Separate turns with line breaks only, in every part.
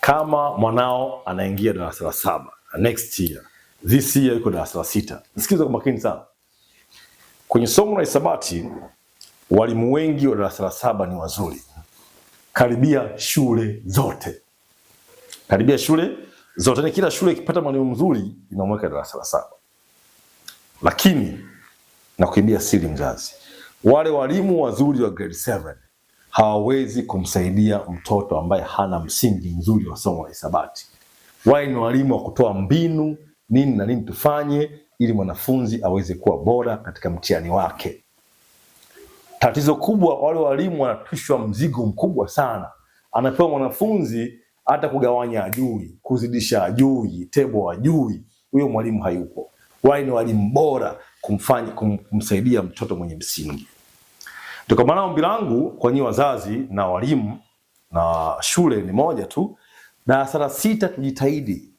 Kama mwanao anaingia darasa la 7 next year, this year yuko darasa la 6, sikiza kwa makini sana. Kwenye somo la hisabati walimu wengi wa darasa la 7 ni wazuri. Karibia shule zote. Ni kila shule ikipata mwalimu mzuri inamweka darasa la 7. Lakini na kuibia siri mzazi, wale walimu wazuri wa grade 7 hawawezi kumsaidia mtoto ambaye hana msingi mzuri wa somo la hisabati. Wale ni walimu wa kutoa mbinu, nini na nini tufanye ili mwanafunzi aweze kuwa bora katika mtihani wake. Tatizo kubwa, wale walimu wanatushwa mzigo mkubwa sana. Anapewa mwanafunzi hata kugawanya ajui, kuzidisha ajui, tebo ajui, huyo mwalimu hayupo. Wale ni walimu bora kumsaidia mtoto mwenye msingi. Kwa maana ombi langu kwa nyinyi wazazi na walimu na shule ni moja tu, darasa la 6 tujitahidi.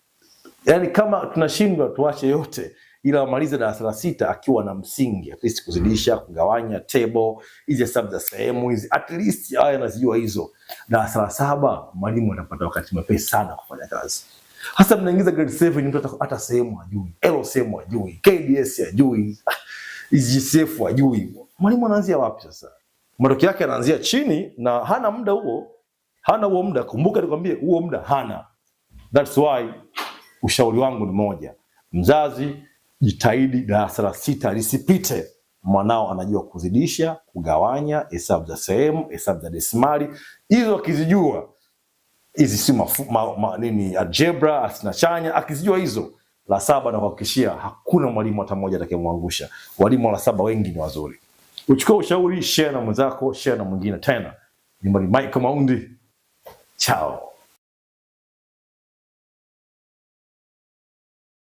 Yaani kama tunashindwa tuache yote, ila amalize darasa la 6 akiwa na msingi, at least kuzidisha, kugawanya, table, hizi hesabu za sehemu hizi, at least haya anazijua hizo. Darasa la 7 mwalimu anapata wakati mwepesi sana kufanya kazi. Hasa mnaingiza grade 7 mtu hata sehemu hajui, L sehemu hajui, KDS hajui, GCF hajui. Mwalimu anaanzia wapi sasa? Matokeo yake anaanzia chini na hana muda huo. Hana huo muda. Kumbuka nikwambie huo muda hana. That's why ushauri wangu ni moja. Mzazi, jitahidi darasa la 6 lisipite. Mwanao anajua kuzidisha, kugawanya, hesabu za sehemu, hesabu za desimali. Hizo akizijua, hizi si nini algebra, asina chanya, akizijua hizo, la 7 na kuhakikishia hakuna mwalimu hata mmoja atakayemwangusha. Walimu la 7 wengi ni wazuri. Uchukue ushauri, share na mwenzako, share na mwingine tena. Ni Michael Maundi. Ciao.